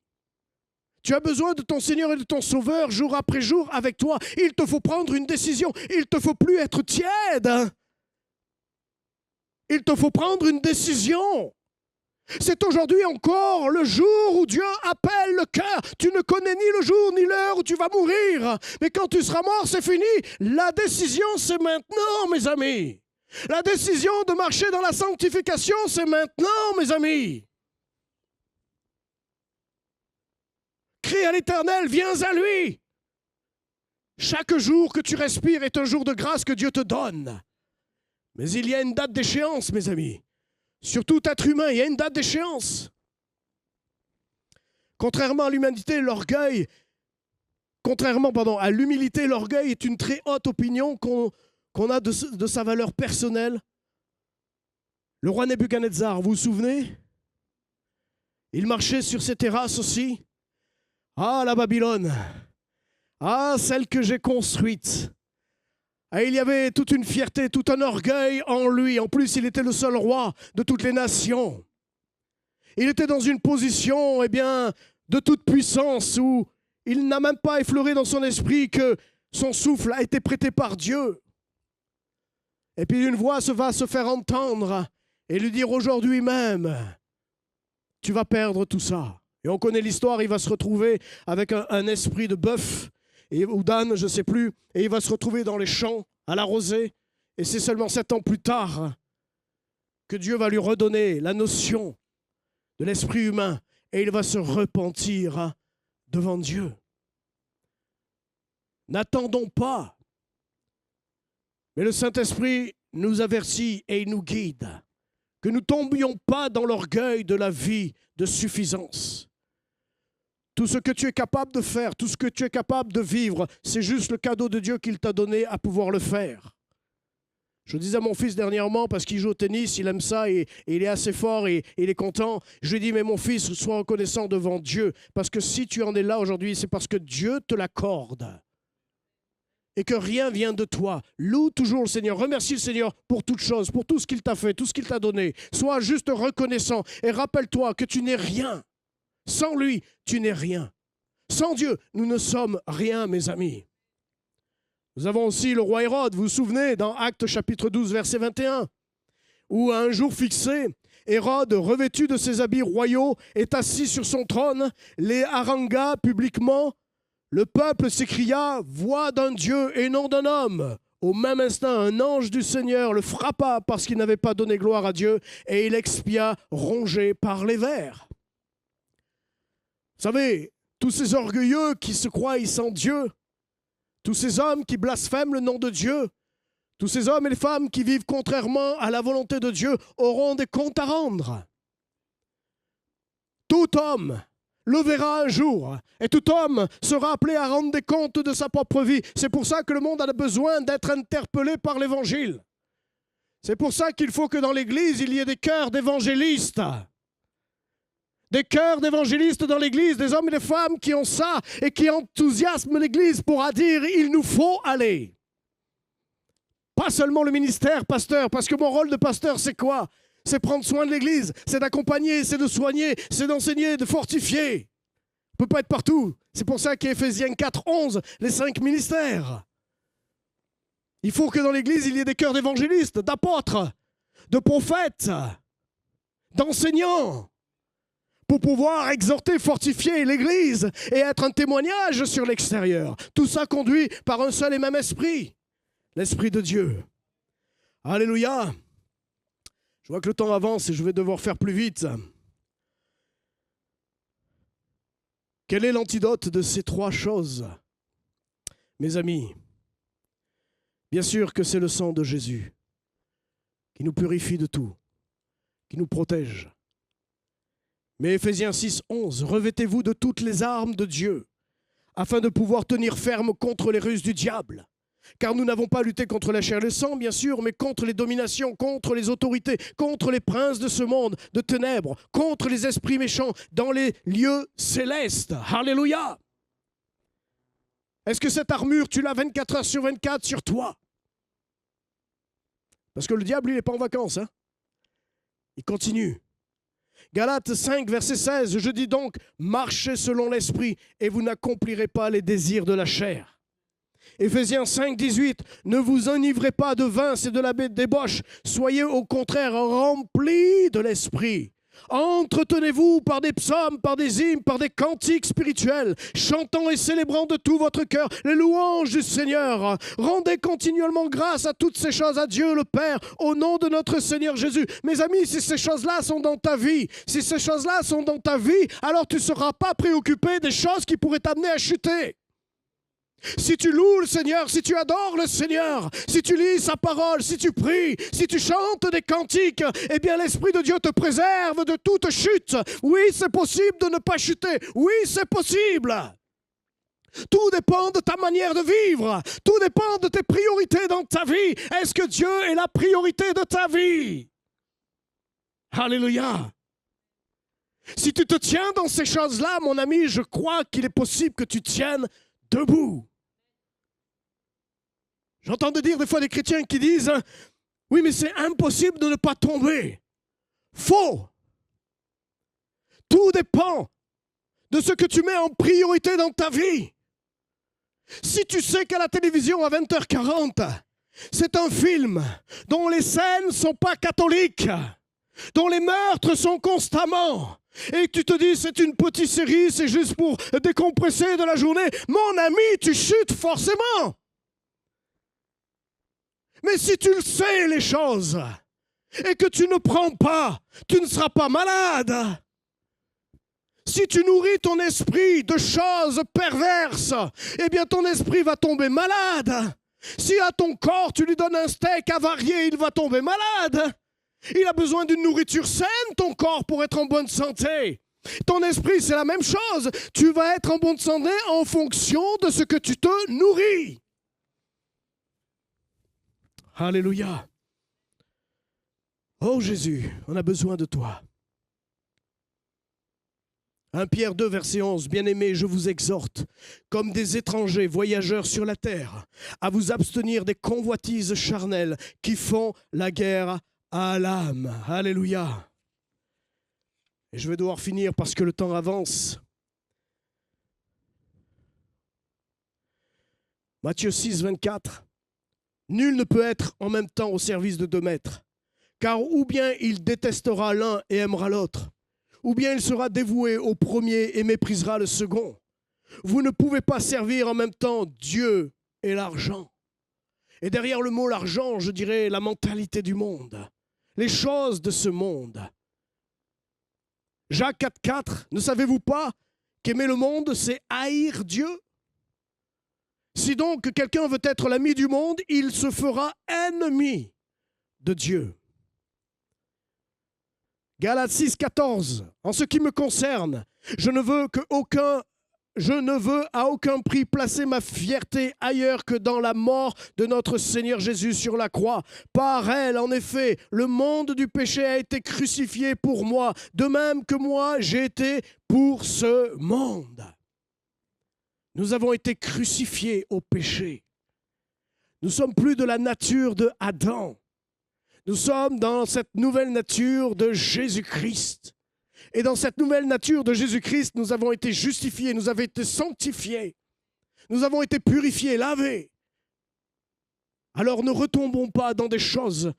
Tu as besoin de ton Seigneur et de ton Sauveur jour après jour avec toi. Il te faut prendre une décision. Il ne te faut plus être tiède. Il te faut prendre une décision. C'est aujourd'hui encore le jour où Dieu appelle le cœur. Tu ne connais ni le jour ni l'heure où tu vas mourir. Mais quand tu seras mort, c'est fini. La décision, c'est maintenant, mes amis. La décision de marcher dans la sanctification, c'est maintenant, mes amis. Crie à l'Éternel, viens à lui. Chaque jour que tu respires est un jour de grâce que Dieu te donne. Mais il y a une date d'échéance, mes amis. Sur tout être humain, il y a une date d'échéance. Contrairement à l'humanité, l'orgueil, à l'humilité, l'orgueil est une très haute opinion qu'on a de sa valeur personnelle. Le roi Nebuchadnezzar, vous vous souvenez? Il marchait sur ses terrasses aussi. Ah, la Babylone! Ah, celle que j'ai construite! Et il y avait toute une fierté, tout un orgueil en lui. En plus, il était le seul roi de toutes les nations. Il était dans une position, de toute puissance où il n'a même pas effleuré dans son esprit que son souffle a été prêté par Dieu. Et puis une voix va se faire entendre et lui dire aujourd'hui même, tu vas perdre tout ça. Et on connaît l'histoire, il va se retrouver avec un esprit de bœuf ou d'âne, je ne sais plus, et il va se retrouver dans les champs, à la rosée, et c'est seulement 7 ans plus tard que Dieu va lui redonner la notion de l'esprit humain, et il va se repentir devant Dieu. N'attendons pas, mais le Saint-Esprit nous avertit et il nous guide, que nous ne tombions pas dans l'orgueil de la vie de suffisance. Tout ce que tu es capable de faire, tout ce que tu es capable de vivre, c'est juste le cadeau de Dieu qu'il t'a donné à pouvoir le faire. Je disais à mon fils dernièrement, parce qu'il joue au tennis, il aime ça et il est assez fort et il est content. Je lui ai dit, mais mon fils, sois reconnaissant devant Dieu, parce que si tu en es là aujourd'hui, c'est parce que Dieu te l'accorde. Et que rien vient de toi. Loue toujours le Seigneur. Remercie le Seigneur pour toutes choses, pour tout ce qu'il t'a fait, tout ce qu'il t'a donné. Sois juste reconnaissant et rappelle-toi que tu n'es rien. Sans lui, tu n'es rien. Sans Dieu, nous ne sommes rien, mes amis. Nous avons aussi le roi Hérode, vous vous souvenez, dans Actes chapitre 12, verset 21, où à un jour fixé, Hérode, revêtu de ses habits royaux, est assis sur son trône, les harangua publiquement. Le peuple s'écria « Voix d'un Dieu et non d'un homme ». Au même instant, un ange du Seigneur le frappa parce qu'il n'avait pas donné gloire à Dieu et il expia rongé par les vers. Vous savez, tous ces orgueilleux qui se croient sans Dieu, tous ces hommes qui blasphèment le nom de Dieu, tous ces hommes et les femmes qui vivent contrairement à la volonté de Dieu auront des comptes à rendre. Tout homme le verra un jour, et tout homme sera appelé à rendre des comptes de sa propre vie. C'est pour ça que le monde a besoin d'être interpellé par l'Évangile. C'est pour ça qu'il faut que dans l'Église, il y ait des cœurs d'évangélistes. Des cœurs d'évangélistes dans l'Église, des hommes et des femmes qui ont ça et qui enthousiasment l'Église pour dire « il nous faut aller ». Pas seulement le ministère pasteur, parce que mon rôle de pasteur, c'est quoi ? C'est prendre soin de l'Église, c'est d'accompagner, c'est de soigner, c'est d'enseigner, de fortifier. On ne peut pas être partout. C'est pour ça qu'Éphésiens 4, 11, les 5 ministères. Il faut que dans l'Église, il y ait des cœurs d'évangélistes, d'apôtres, de prophètes, d'enseignants, pour pouvoir exhorter, fortifier l'Église et être un témoignage sur l'extérieur. Tout ça conduit par un seul et même esprit, l'Esprit de Dieu. Alléluia. Je vois que le temps avance et je vais devoir faire plus vite. Quel est l'antidote de ces 3 choses, mes amis? Bien sûr que c'est le sang de Jésus qui nous purifie de tout, qui nous protège. Mais Éphésiens 6, 11, revêtez-vous de toutes les armes de Dieu, afin de pouvoir tenir ferme contre les ruses du diable. Car nous n'avons pas lutté contre la chair et le sang, bien sûr, mais contre les dominations, contre les autorités, contre les princes de ce monde de ténèbres, contre les esprits méchants dans les lieux célestes. Alléluia! Est-ce que cette armure, tu l'as 24 heures sur 24 sur toi? Parce que le diable, il n'est pas en vacances. Hein? Il continue. Galates 5, verset 16, je dis donc, marchez selon l'esprit et vous n'accomplirez pas les désirs de la chair. Éphésiens 5, 18, ne vous enivrez pas de vin, c'est de la débauche. Soyez au contraire remplis de l'esprit. Entretenez-vous par des psaumes, par des hymnes, par des cantiques spirituels, chantant et célébrant de tout votre cœur les louanges du Seigneur. Rendez continuellement grâce à toutes ces choses à Dieu le Père, au nom de notre Seigneur Jésus. Mes amis, si ces choses-là sont dans ta vie, si ces choses-là sont dans ta vie, alors tu ne seras pas préoccupé des choses qui pourraient t'amener à chuter. Si tu loues le Seigneur, si tu adores le Seigneur, si tu lis sa parole, si tu pries, si tu chantes des cantiques, eh bien l'Esprit de Dieu te préserve de toute chute. Oui, c'est possible de ne pas chuter. Oui, c'est possible. Tout dépend de ta manière de vivre. Tout dépend de tes priorités dans ta vie. Est-ce que Dieu est la priorité de ta vie? Alléluia. Si tu te tiens dans ces choses-là, mon ami, je crois qu'il est possible que tu tiennes debout. J'entends dire des fois des chrétiens qui disent « Oui, mais c'est impossible de ne pas tomber. » Faux. Tout dépend de ce que tu mets en priorité dans ta vie. Si tu sais qu'à la télévision à 20h40, c'est un film dont les scènes ne sont pas catholiques, dont les meurtres sont constamment, et que tu te dis c'est une petite série, c'est juste pour décompresser de la journée, mon ami, tu chutes forcément. Mais si tu le sais, les choses, et que tu ne prends pas, tu ne seras pas malade. Si tu nourris ton esprit de choses perverses, eh bien ton esprit va tomber malade. Si à ton corps tu lui donnes un steak avarié, il va tomber malade. Il a besoin d'une nourriture saine, ton corps, pour être en bonne santé. Ton esprit, c'est la même chose. Tu vas être en bonne santé en fonction de ce que tu te nourris. Alléluia. Oh Jésus, on a besoin de toi. 1 Pierre 2, verset 11, « Bien-aimés, je vous exhorte, comme des étrangers voyageurs sur la terre, à vous abstenir des convoitises charnelles qui font la guerre à l'âme. » Alléluia. Et je vais devoir finir parce que le temps avance. Matthieu 6, 24. « Nul ne peut être en même temps au service de 2 maîtres, car ou bien il détestera l'un et aimera l'autre, ou bien il sera dévoué au premier et méprisera le second. Vous ne pouvez pas servir en même temps Dieu et l'argent. » Et derrière le mot l'argent, je dirais la mentalité du monde, les choses de ce monde. Jacques 4, 4, ne savez-vous pas qu'aimer le monde, c'est haïr Dieu? Si donc quelqu'un veut être l'ami du monde, il se fera ennemi de Dieu. Galates 6, 14. En ce qui me concerne, je ne veux à aucun prix placer ma fierté ailleurs que dans la mort de notre Seigneur Jésus sur la croix. Par elle, en effet, le monde du péché a été crucifié pour moi, de même que moi j'ai été pour ce monde. Nous avons été crucifiés au péché. Nous sommes plus de la nature de Adam. Nous sommes dans cette nouvelle nature de Jésus-Christ. Et dans cette nouvelle nature de Jésus-Christ, nous avons été justifiés, nous avons été sanctifiés, nous avons été purifiés, lavés. Alors ne retombons pas dans des choses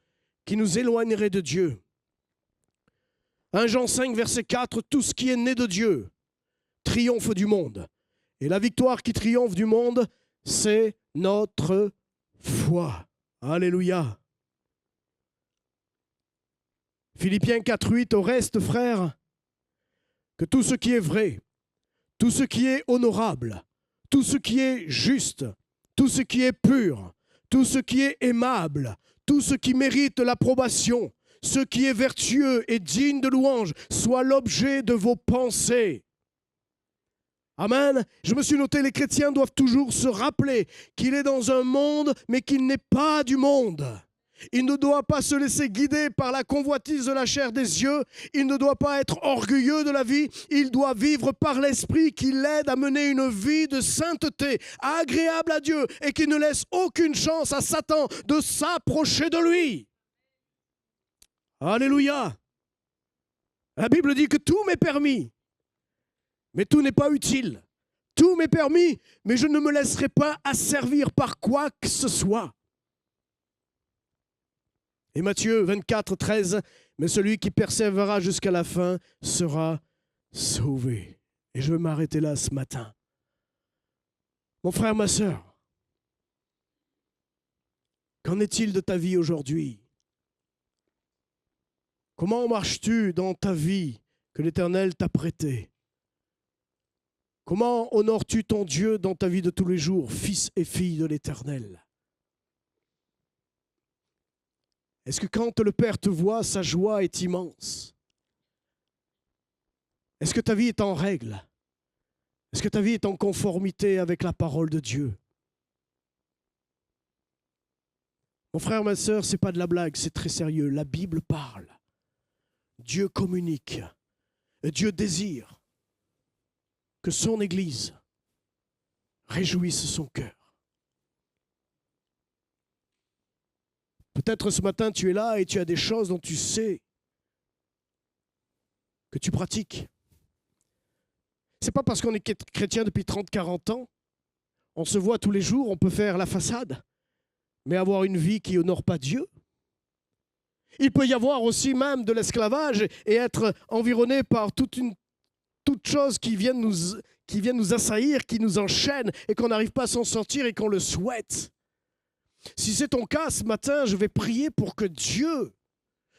qui nous éloigneraient de Dieu. 1 Jean 5, verset 4, « Tout ce qui est né de Dieu triomphe du monde. Et la victoire qui triomphe du monde, c'est notre foi. » Alléluia. Philippiens 4, 8, « Au reste, frères, que tout ce qui est vrai, tout ce qui est honorable, tout ce qui est juste, tout ce qui est pur, tout ce qui est aimable, tout ce qui mérite l'approbation, ce qui est vertueux et digne de louange, soit l'objet de vos pensées. » Amen. Je me suis noté, les chrétiens doivent toujours se rappeler qu'il est dans un monde, mais qu'il n'est pas du monde. Il ne doit pas se laisser guider par la convoitise de la chair des yeux. Il ne doit pas être orgueilleux de la vie. Il doit vivre par l'Esprit qui l'aide à mener une vie de sainteté, agréable à Dieu et qui ne laisse aucune chance à Satan de s'approcher de lui. Alléluia. La Bible dit que tout m'est permis, mais tout n'est pas utile. Tout m'est permis, mais je ne me laisserai pas asservir par quoi que ce soit. Et Matthieu 24, 13, « Mais celui qui persévérera jusqu'à la fin sera sauvé. » Et je vais m'arrêter là ce matin. Mon frère, ma sœur, qu'en est-il de ta vie aujourd'hui? Comment marches-tu dans ta vie que l'Éternel t'a prêtée? Comment honores-tu ton Dieu dans ta vie de tous les jours, fils et fille de l'Éternel? Est-ce que quand le Père te voit, sa joie est immense? Est-ce que ta vie est en règle? Est-ce que ta vie est en conformité avec la parole de Dieu? Mon frère, ma sœur, ce n'est pas de la blague, c'est très sérieux. La Bible parle. Dieu communique. Et Dieu désire que son Église réjouisse son cœur. Peut-être ce matin, tu es là et tu as des choses dont tu sais que tu pratiques. Ce n'est pas parce qu'on est chrétien depuis 30-40 ans, on se voit tous les jours, on peut faire la façade, mais avoir une vie qui n'honore pas Dieu. Il peut y avoir aussi même de l'esclavage et être environné par toute chose qui vient nous assaillir, qui nous enchaîne et qu'on n'arrive pas à s'en sortir et qu'on le souhaite. Si c'est ton cas ce matin, je vais prier pour que Dieu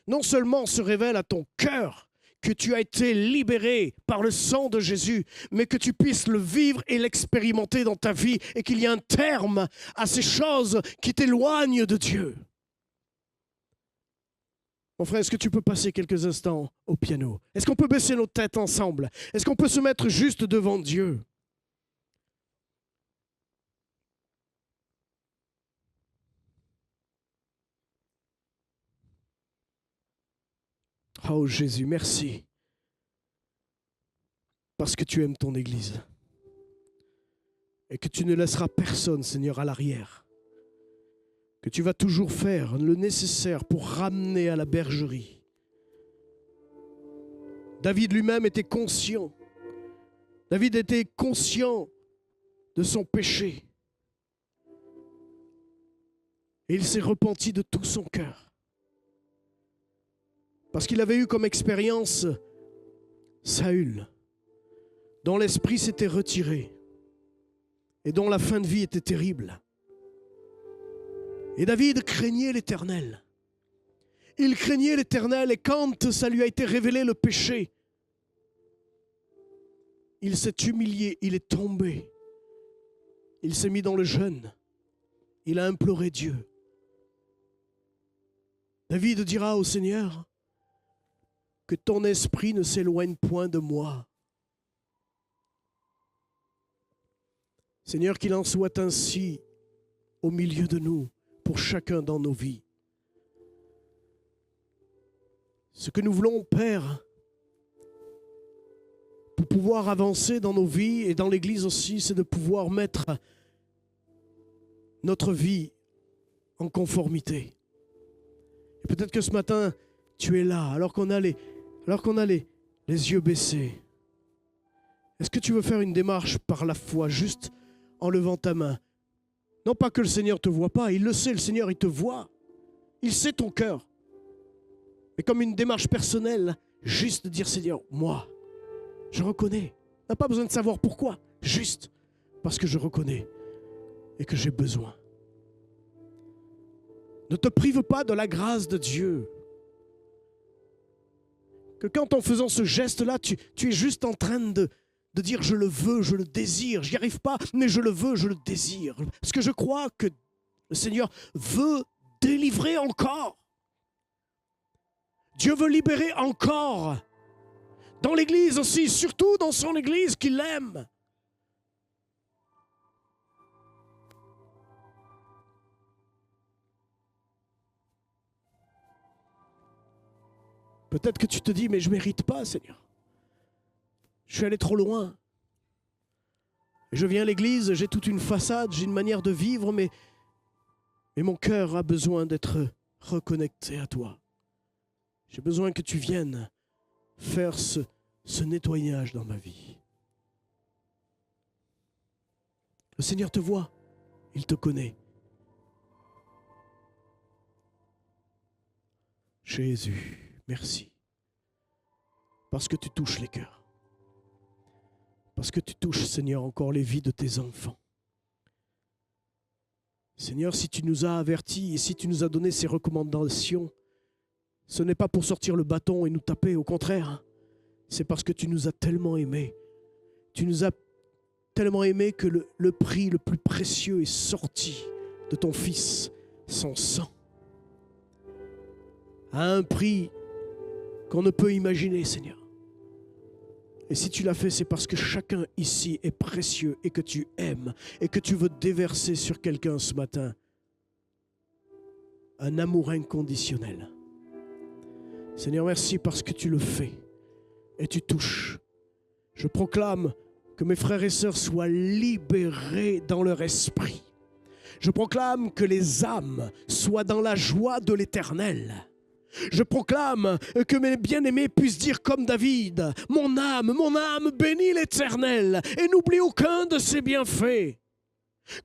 non seulement se révèle à ton cœur, que tu as été libéré par le sang de Jésus, mais que tu puisses le vivre et l'expérimenter dans ta vie et qu'il y ait un terme à ces choses qui t'éloignent de Dieu. Mon frère, est-ce que tu peux passer quelques instants au piano? Est-ce qu'on peut baisser nos têtes ensemble? Est-ce qu'on peut se mettre juste devant Dieu? Oh Jésus, merci. Parce que tu aimes ton Église. Et que tu ne laisseras personne, Seigneur, à l'arrière. Que tu vas toujours faire le nécessaire pour ramener à la bergerie. David lui-même était conscient. David était conscient de son péché. Et il s'est repenti de tout son cœur. Parce qu'il avait eu comme expérience Saül, dont l'esprit s'était retiré et dont la fin de vie était terrible. Et David craignait l'Éternel. Il craignait l'Éternel et quand ça lui a été révélé le péché, il s'est humilié, il est tombé. Il s'est mis dans le jeûne. Il a imploré Dieu. David dira au Seigneur, que ton esprit ne s'éloigne point de moi. Seigneur, qu'il en soit ainsi au milieu de nous, pour chacun dans nos vies. Ce que nous voulons, Père, pour pouvoir avancer dans nos vies et dans l'Église aussi, c'est de pouvoir mettre notre vie en conformité. Et peut-être que ce matin, tu es là, alors qu'on a les yeux baissés. Est-ce que tu veux faire une démarche par la foi, juste en levant ta main? Non pas que le Seigneur ne te voit pas, il le sait, le Seigneur, il te voit. Il sait ton cœur. Mais comme une démarche personnelle, juste de dire, Seigneur, moi, je reconnais. Tu n'as pas besoin de savoir pourquoi, juste parce que je reconnais et que j'ai besoin. Ne te prive pas de la grâce de Dieu. Que quand en faisant ce geste-là, tu es juste en train de dire je le veux, je le désire, j'y arrive pas, mais je le veux, je le désire. Parce que je crois que le Seigneur veut délivrer encore. Dieu veut libérer encore. Dans l'Église aussi, surtout dans son Église qu'il aime. Peut-être que tu te dis, mais je ne mérite pas, Seigneur. Je suis allé trop loin. Je viens à l'église, j'ai toute une façade, j'ai une manière de vivre, mais mon cœur a besoin d'être reconnecté à toi. J'ai besoin que tu viennes faire ce nettoyage dans ma vie. Le Seigneur te voit, il te connaît. Jésus, merci. Parce que tu touches les cœurs. Parce que tu touches, Seigneur, encore les vies de tes enfants. Seigneur, si tu nous as avertis et si tu nous as donné ces recommandations, ce n'est pas pour sortir le bâton et nous taper, au contraire. C'est parce que tu nous as tellement aimés. Tu nous as tellement aimés que le prix le plus précieux est sorti de ton Fils, son sang. À un prix qu'on ne peut imaginer, Seigneur. Et si tu l'as fait, c'est parce que chacun ici est précieux et que tu aimes et que tu veux déverser sur quelqu'un ce matin un amour inconditionnel. Seigneur, merci parce que tu le fais et tu touches. Je proclame que mes frères et sœurs soient libérés dans leur esprit. Je proclame que les âmes soient dans la joie de l'Éternel. Je proclame que mes bien-aimés puissent dire comme David, mon âme bénit l'Éternel et n'oublie aucun de ses bienfaits.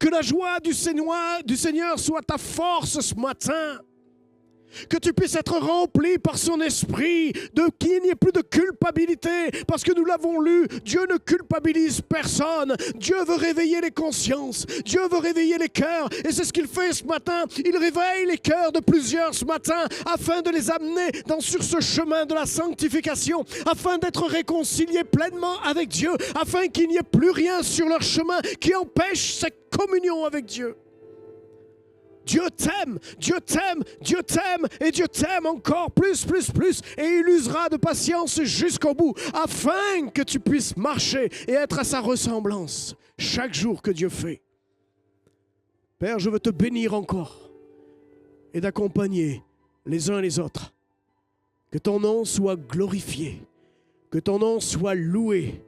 Que la joie du Seigneur soit ta force ce matin. Que tu puisses être rempli par son esprit, qu'il n'y ait plus de culpabilité, parce que nous l'avons lu, Dieu ne culpabilise personne. Dieu veut réveiller les consciences, Dieu veut réveiller les cœurs, et c'est ce qu'il fait ce matin. Il réveille les cœurs de plusieurs ce matin, afin de les amener sur ce chemin de la sanctification, afin d'être réconciliés pleinement avec Dieu, afin qu'il n'y ait plus rien sur leur chemin qui empêche cette communion avec Dieu. Dieu t'aime, Dieu t'aime, Dieu t'aime et Dieu t'aime encore plus, et il usera de patience jusqu'au bout afin que tu puisses marcher et être à sa ressemblance chaque jour que Dieu fait. Père, je veux te bénir encore et d'accompagner les uns les autres. Que ton nom soit glorifié, que ton nom soit loué,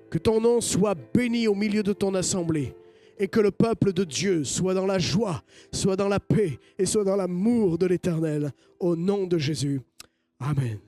que ton nom soit béni au milieu de ton assemblée et que le peuple de Dieu soit dans la joie, soit dans la paix et soit dans l'amour de l'Éternel. Au nom de Jésus. Amen.